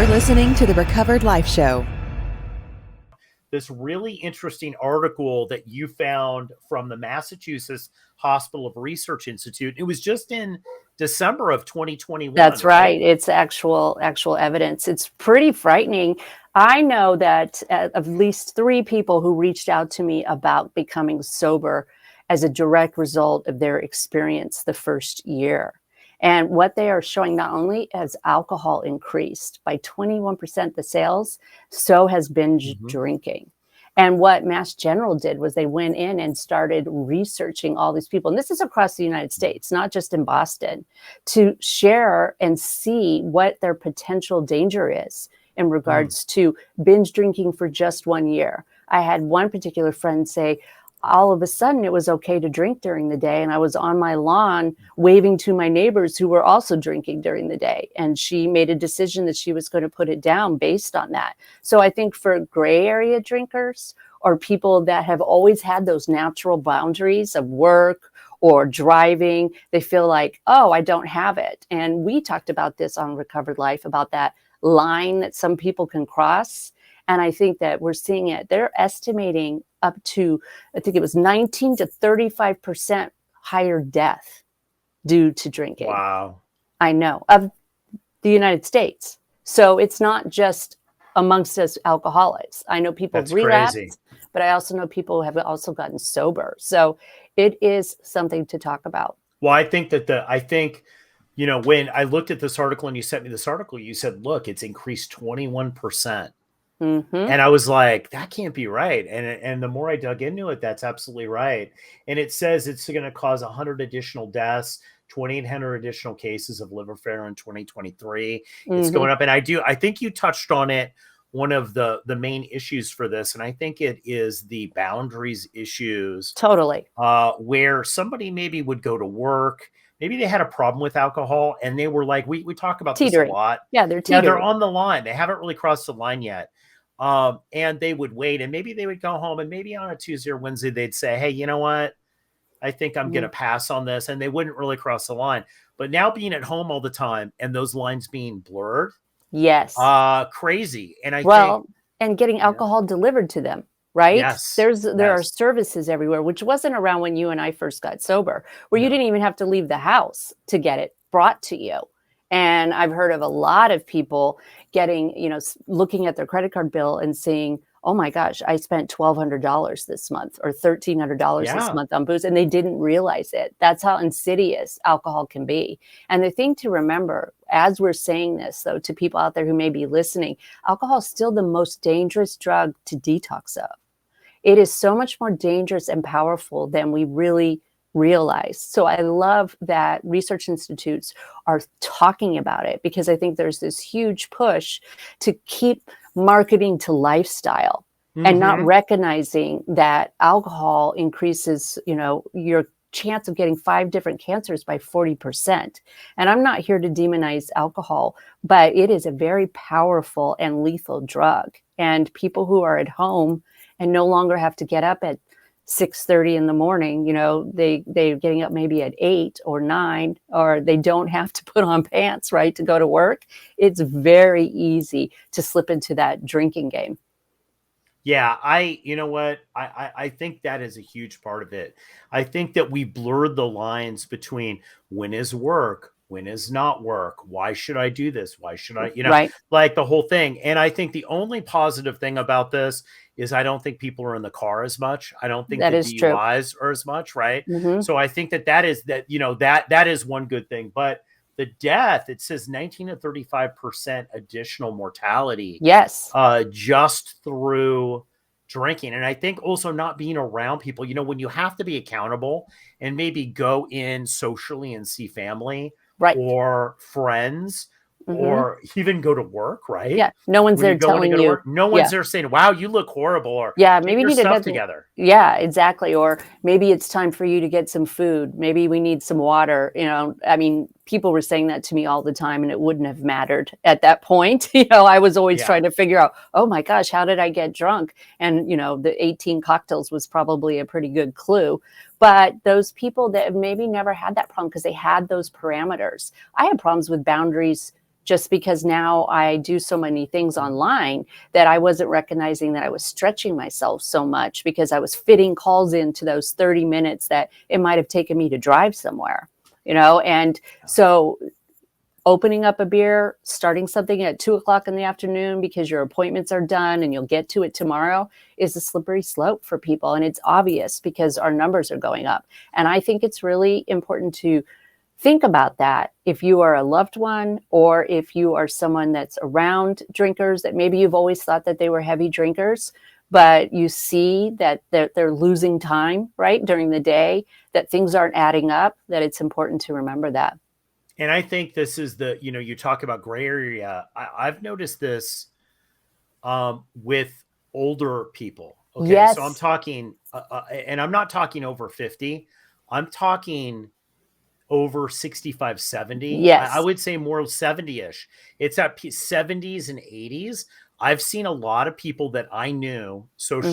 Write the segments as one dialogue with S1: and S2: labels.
S1: You're listening to the Recovered Life Show.
S2: This really interesting article that you found from the Massachusetts Hospital of Research Institute. It was just in December of 2021.
S3: That's right. It's actual evidence. It's pretty frightening. I know that at least 3 people who reached out to me about becoming sober as a direct result of their experience the first year. And what they are showing, not only has alcohol increased by 21% the sales, so has binge drinking. And what Mass General did was they went in and started researching all these people. And this is across the United States, not just in Boston, to share and see what their potential danger is in regards to binge drinking for just 1 year. I had one particular friend say, all of a sudden it was okay to drink during the day. And I was on my lawn waving to my neighbors who were also drinking during the day. And she made a decision that she was going to put it down based on that. So I think for gray area drinkers or people that have always had those natural boundaries of work or driving, they feel like, oh, I don't have it. And we talked about this on Recovered Life, about that line that some people can cross. And I think that we're seeing it. They're estimating up to, I think it was 19 to 35% higher death due to drinking.
S2: Wow.
S3: I know, of the United States. So it's not just amongst us alcoholics. I know people relapse, but I also know people who have also gotten sober. So it is something to talk about.
S2: Well, I think when I looked at this article and you sent me this article, you said, look, it's increased 21%. And I was like, that can't be right. And the more I dug into it, that's absolutely right. And it says it's going to cause 100 additional deaths, 2,800 additional cases of liver failure in 2023. It's going up. And I think you touched on it. One of the main issues for this, and I think it is the boundaries issues.
S3: Totally.
S2: Where somebody maybe would go to work. Maybe they had a problem with alcohol and they were like, we talk about
S3: teetering.
S2: This a lot.
S3: Yeah, they're teetering.
S2: Yeah, they're on the line. They haven't really crossed the line yet. And they would wait and maybe they would go home and maybe on a Tuesday or Wednesday, they'd say, hey, you know what? I think I'm going to pass on this. And they wouldn't really cross the line. But now being at home all the time and those lines being blurred.
S3: Yes.
S2: Crazy. And
S3: and getting alcohol delivered to them, right?
S2: Yes.
S3: There are services everywhere, which wasn't around when you and I first got sober, where you didn't even have to leave the house to get it brought to you. And I've heard of a lot of people getting, looking at their credit card bill and seeing, oh my gosh, I spent $1,200 this month or $1,300 this month on booze, and they didn't realize it. That's how insidious alcohol can be. And the thing to remember, as we're saying this, though, to people out there who may be listening, alcohol is still the most dangerous drug to detox of. It is so much more dangerous and powerful than we really realize. So I love that research institutes are talking about it, because I think there's this huge push to keep marketing to lifestyle and not recognizing that alcohol increases, your chance of getting 5 different cancers by 40%. And I'm not here to demonize alcohol, but it is a very powerful and lethal drug. And people who are at home and no longer have to get up at 6:30 in the morning, they're getting up maybe at 8 or 9, or they don't have to put on pants, right, to go to work. It's very easy to slip into that drinking game.
S2: Yeah, you know what? I think that is a huge part of it. I think that we blurred the lines between when is work, when is not work. Why should I do this? Why should I,
S3: right.
S2: Like the whole thing. And I think the only positive thing about this is I don't think people are in the car as much. I don't think
S3: that
S2: the
S3: is
S2: DUIs
S3: true.
S2: are as much, right? So I think that is one good thing. But the death, it says 19 to 35% additional mortality.
S3: Yes.
S2: Just through drinking. And I think also not being around people, when you have to be accountable and maybe go in socially and see family,
S3: right,
S2: or friends, or even go to work, right?
S3: Yeah. No one's there telling you.
S2: No one's there saying, wow, you look horrible, or
S3: maybe
S2: get your stuff together.
S3: Yeah, exactly. Or maybe it's time for you to get some food. Maybe we need some water. People were saying that to me all the time, and it wouldn't have mattered at that point. I was always trying to figure out, oh my gosh, how did I get drunk? And, the 18 cocktails was probably a pretty good clue. But those people that maybe never had that problem because they had those parameters. I had problems with boundaries just because now I do so many things online that I wasn't recognizing that I was stretching myself so much because I was fitting calls into those 30 minutes that it might have taken me to drive somewhere, And so opening up a beer, starting something at 2:00 in the afternoon because your appointments are done and you'll get to it tomorrow is a slippery slope for people. And it's obvious because our numbers are going up. And I think it's really important to think about that if you are a loved one or if you are someone that's around drinkers that maybe you've always thought that they were heavy drinkers, but you see that they're losing time, right, during the day, that things aren't adding up, that it's important to remember that.
S2: And I think this is you talk about gray area. I've noticed this with older people. Okay.
S3: Yes.
S2: So I'm talking, and I'm not talking over 50. I'm talking over 65, 70.
S3: Yes.
S2: I would say more 70-ish. It's at 70s and 80s. I've seen a lot of people that I knew,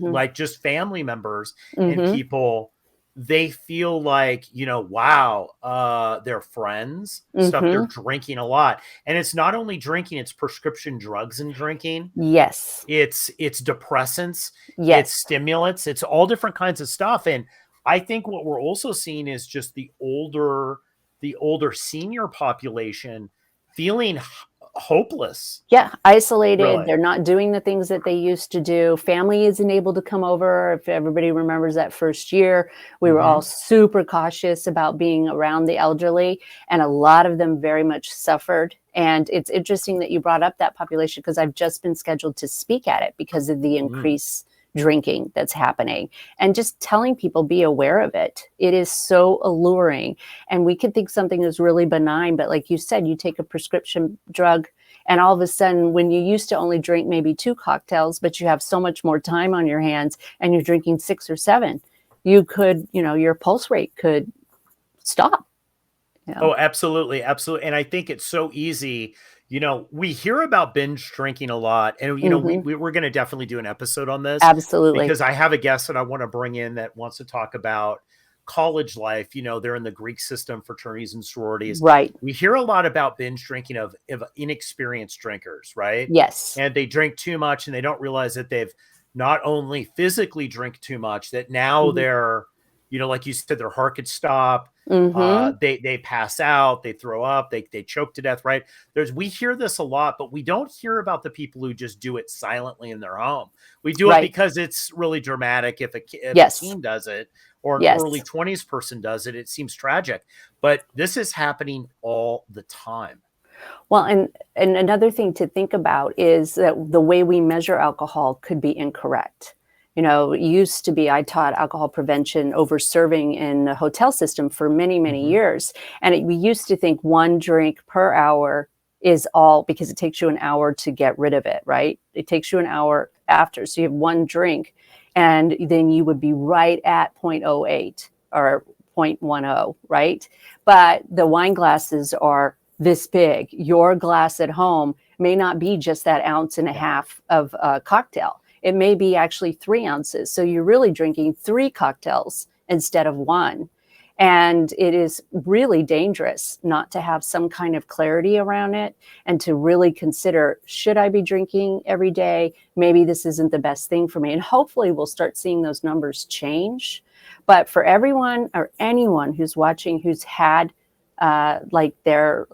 S2: like just family members and people, they feel like, wow, their friends, stuff, they're drinking a lot. And it's not only drinking, it's prescription drugs and drinking.
S3: Yes.
S2: It's depressants.
S3: Yes.
S2: It's stimulants. It's all different kinds of stuff. And I think what we're also seeing is just the older senior population feeling hopeless.
S3: Yeah, isolated.
S2: Really.
S3: They're not doing the things that they used to do. Family isn't able to come over. If everybody remembers that first year, we were all super cautious about being around the elderly, and a lot of them very much suffered. And it's interesting that you brought up that population because I've just been scheduled to speak at it because of the increase drinking that's happening, and just telling people, be aware of it. It is so alluring, and we could think something is really benign, but like you said, you take a prescription drug and all of a sudden, when you used to only drink maybe 2 cocktails, but you have so much more time on your hands and you're drinking 6 or 7, you could, your pulse rate could stop.
S2: Oh, absolutely. Absolutely. And I think it's so easy. We hear about binge drinking a lot, and we're going to definitely do an episode on this.
S3: Absolutely.
S2: Because I have a guest that I want to bring in that wants to talk about college life. They're in the Greek system, fraternities and sororities.
S3: Right.
S2: We hear a lot about binge drinking of inexperienced drinkers, right?
S3: Yes.
S2: And they drink too much and they don't realize that they've not only physically drink too much, that now they're, like you said, their heart could stop. They pass out, they throw up, they choke to death, right? We hear this a lot, but we don't hear about the people who just do it silently in their home. We do it because it's really dramatic. If a teen does it, or an early 20s person does it, it seems tragic. But this is happening all the time.
S3: Well, and another thing to think about is that the way we measure alcohol could be incorrect. It used to be, I taught alcohol prevention over serving in the hotel system for many, many years. And we used to think 1 drink per hour is all, because it takes you an hour to get rid of it, right? It takes you an hour after. So you have 1 drink and then you would be right at 0.08 or 0.10, right? But the wine glasses are this big. Your glass at home may not be just that 1.5 ounces of a cocktail. It may be actually 3 ounces. So you're really drinking 3 cocktails instead of 1. And it is really dangerous not to have some kind of clarity around it and to really consider, should I be drinking every day? Maybe this isn't the best thing for me. And hopefully we'll start seeing those numbers change. But for everyone or anyone who's watching, who's had like their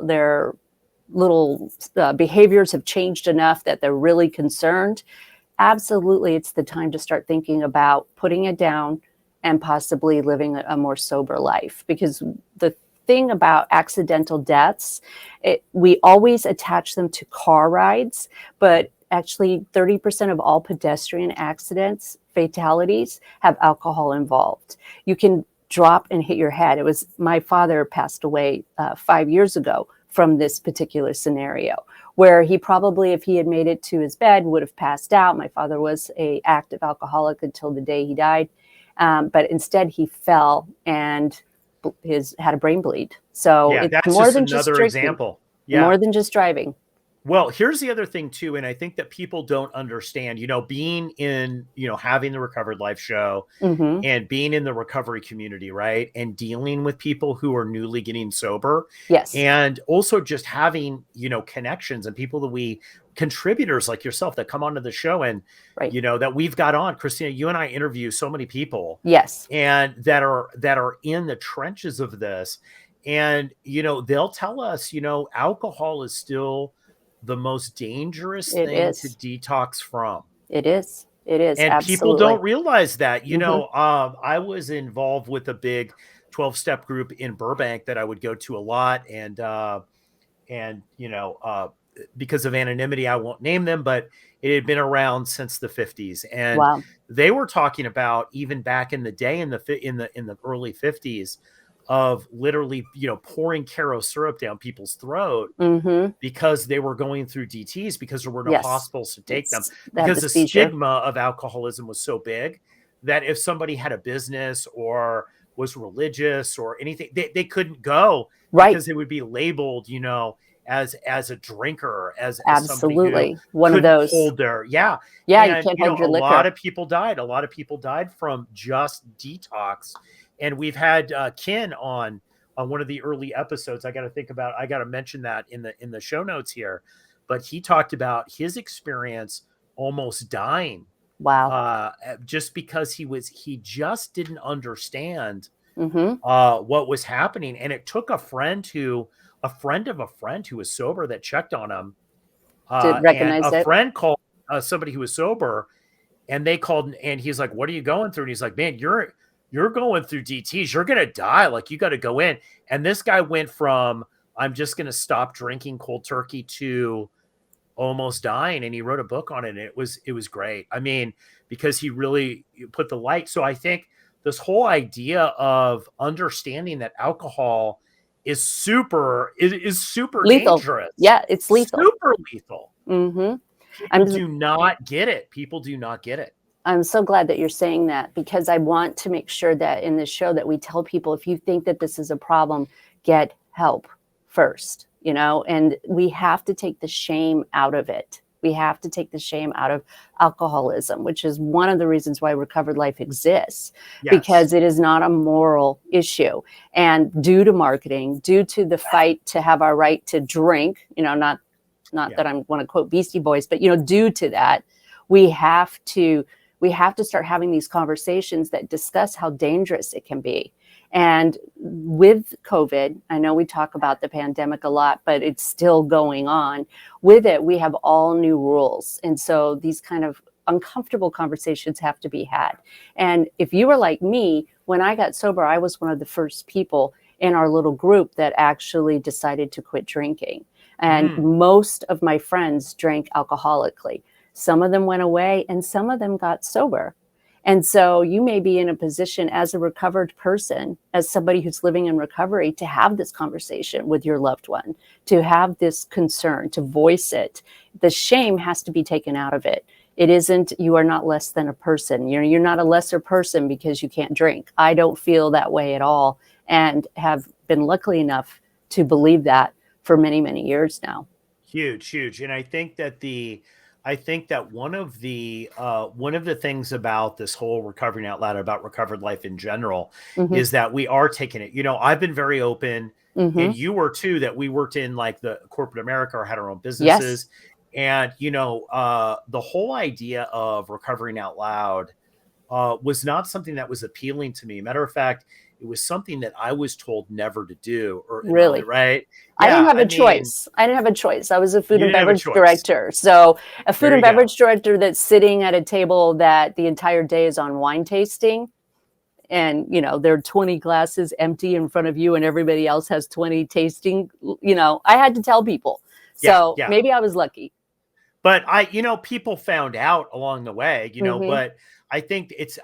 S3: little behaviors have changed enough that they're really concerned, absolutely, it's the time to start thinking about putting it down and possibly living a more sober life. Because the thing about accidental deaths, we always attach them to car rides, but actually 30% of all pedestrian accidents, fatalities, have alcohol involved. You can drop and hit your head. My father passed away 5 years ago from this particular scenario, where he probably, if he had made it to his bed, would have passed out. My father was an active alcoholic until the day he died. But instead he fell and had a brain bleed. So it's
S2: that's
S3: more
S2: just
S3: than just
S2: another
S3: drinking,
S2: example.
S3: more than just driving.
S2: Well, here's the other thing too, and I think that people don't understand, being in, having the Recovered Life show
S3: Mm-hmm.
S2: and being in the recovery community, right? And dealing with people who are newly getting sober,
S3: Yes.
S2: and also just having, connections and people contributors like yourself that come onto the show and,
S3: Right.
S2: that we've got on. Kristina, you and I interview so many people.
S3: Yes.
S2: And that are in the trenches of this. And, they'll tell us, alcohol is still the most dangerous
S3: It
S2: thing to
S3: is.
S2: detox from.
S3: It is. It is.
S2: And people
S3: Absolutely.
S2: don't realize that.
S3: Mm-hmm.
S2: I was involved with a big 12-step group in Burbank that I would go to a lot. And because of anonymity, I won't name them, but it had been around since the 50s. And
S3: Wow.
S2: they were talking about, even back in the day, in the early 50s, of literally, pouring Caro syrup down people's throat
S3: Mm-hmm.
S2: because they were going through DTs, because there were no
S3: Yes.
S2: hospitals to take them,
S3: They have
S2: because
S3: the
S2: the
S3: seizure.
S2: stigma of alcoholism was so big that if somebody had a business or was religious or anything, they couldn't go,
S3: Right.
S2: because they would be labeled, as a drinker, as somebody
S3: Absolutely.
S2: who
S3: One of
S2: couldn't
S3: those.
S2: hold their, yeah.
S3: Yeah, you
S2: And,
S3: can't hold your
S2: a
S3: liquor.
S2: lot of people died. A lot of people died from just detox. And we've had Ken on one of the early episodes. I got to mention that in the show notes here, but he talked about his experience almost dying.
S3: Wow.
S2: Just because he just didn't understand
S3: Mm-hmm.
S2: what was happening. And it took a friend of a friend who was sober that checked on him.
S3: To
S2: And
S3: recognize
S2: a
S3: it.
S2: friend called somebody who was sober, and they called, and he's like, "What are you going through?" And he's like, "Man, you're going through DTs. You're going to die. Like, you got to go in." And this guy went from, "I'm just going to stop drinking cold turkey," to almost dying. And he wrote a book on it. And it was great. I mean, because he really put the light. So I think this whole idea of understanding that alcohol is super
S3: Lethal.
S2: dangerous.
S3: Yeah, it's lethal.
S2: Super lethal.
S3: Mm-hmm.
S2: People do not get it.
S3: I'm so glad that you're saying that, because I want to make sure that in this show that we tell people, if you think that this is a problem, get help first, and we have to take the shame out of it. We have to take the shame out of alcoholism, which is one of the reasons why Recovered Life exists, because it is not a moral issue. And due to marketing, due to the fight to have our right to drink, not that I want to quote Beastie Boys, but, due to that, we have to start having these conversations that discuss how dangerous it can be. And with COVID, I know we talk about the pandemic a lot, but it's still going on. With it, we have all new rules. And so these kind of uncomfortable conversations have to be had. And if you were like me, when I got sober, I was one of the first people in our little group that actually decided to quit drinking. And most of my friends drank alcoholically. Some of them went away and some of them got sober. And so you may be in a position as a recovered person, as somebody who's living in recovery, to have this conversation with your loved one, to have this concern, to voice it. The shame has to be taken out of it. It isn't, you are not less than a person. You're not a lesser person because you can't drink. I don't feel that way at all, and have been lucky enough to believe that for many, many years now.
S2: Huge. And I think that one of the things about this whole Recovering Out Loud, about Recovered Life in general, is that we are taking it. I've been very open, and you were too, that we worked in like the corporate America or had our own businesses. And, the whole idea of Recovering Out Loud was not something that was appealing to me. Matter of fact, it was something that I was told never to do.
S3: Really?
S2: Right?
S3: I didn't have a choice. I was a food and beverage director. So a food and beverage director that's sitting at a table that the entire day is on wine tasting. And, there are 20 glasses empty in front of you and everybody else has 20 tasting. I had to tell people. So maybe I was lucky.
S2: But people found out along the way, but I think it's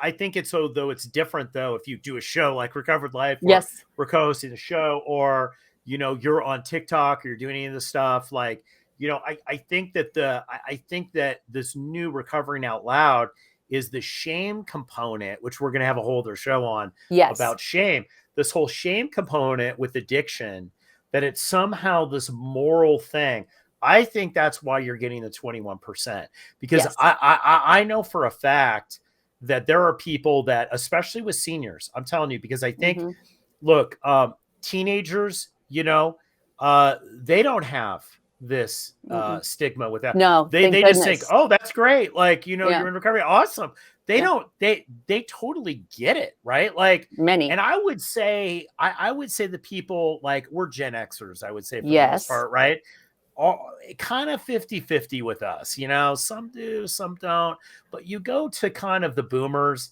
S2: so, though it's different though, if you do a show like Recovered Life, or Recos in a show, or, you're on TikTok or you're doing any of the stuff, like, I think that this new Recovering Out Loud is the shame component, which we're going to have a whole other show on about shame, this whole shame component with addiction, that it's somehow this moral thing. I think that's why you're getting the 21%, because
S3: Yes.
S2: I know for a fact that there are people that, especially with seniors, I'm telling you, because I think, look, teenagers, they don't have this stigma with that.
S3: No,
S2: They
S3: thank
S2: just think,
S3: goodness.
S2: oh, that's great. Like,
S3: Yeah.
S2: you're in recovery. Awesome. They
S3: Yeah.
S2: don't, they totally get it. Right. Like
S3: Many.
S2: and I would say, I would say the people, like, we're Gen Xers, I would say, for the most
S3: Yes.
S2: part, right? All kind of 50-50 with us, some do, some don't, but you go to kind of the boomers,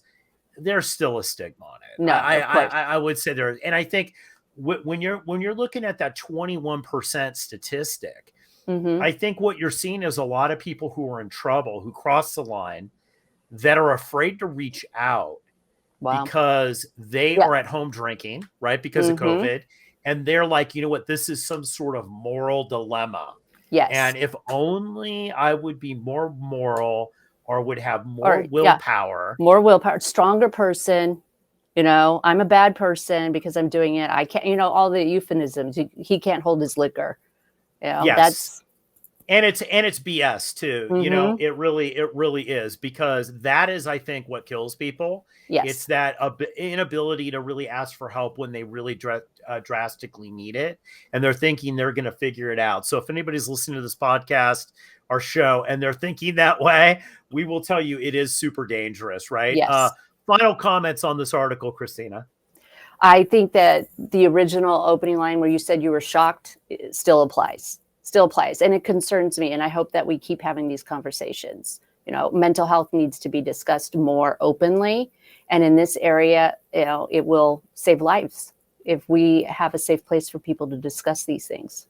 S2: there's still a stigma on it.
S3: No, of course.
S2: I would say there, and I think when you're looking at that 21% statistic, I think what you're seeing is a lot of people who are in trouble, who cross the line, that are afraid to reach out.
S3: Wow.
S2: Because they are at home drinking, right? Because of COVID. And they're like, you know what? This is some sort of moral dilemma.
S3: Yes.
S2: And if only I would be more moral, or would have more willpower.
S3: More willpower, stronger person. I'm a bad person because I'm doing it. I can't, all the euphemisms. He can't hold his liquor.
S2: Yes.
S3: That's.
S2: And it's BS too. It really is, because that is, I think, what kills people.
S3: Yes.
S2: It's that inability to really ask for help when they really drastically need it. And they're thinking they're going to figure it out. So if anybody's listening to this podcast, our show, and they're thinking that way, we will tell you it is super dangerous, right?
S3: Yes.
S2: Final comments on this article, Kristina.
S3: I think that the original opening line where you said you were shocked still applies. And it concerns me. And I hope that we keep having these conversations. Mental health needs to be discussed more openly. And in this area, it will save lives if we have a safe place for people to discuss these things.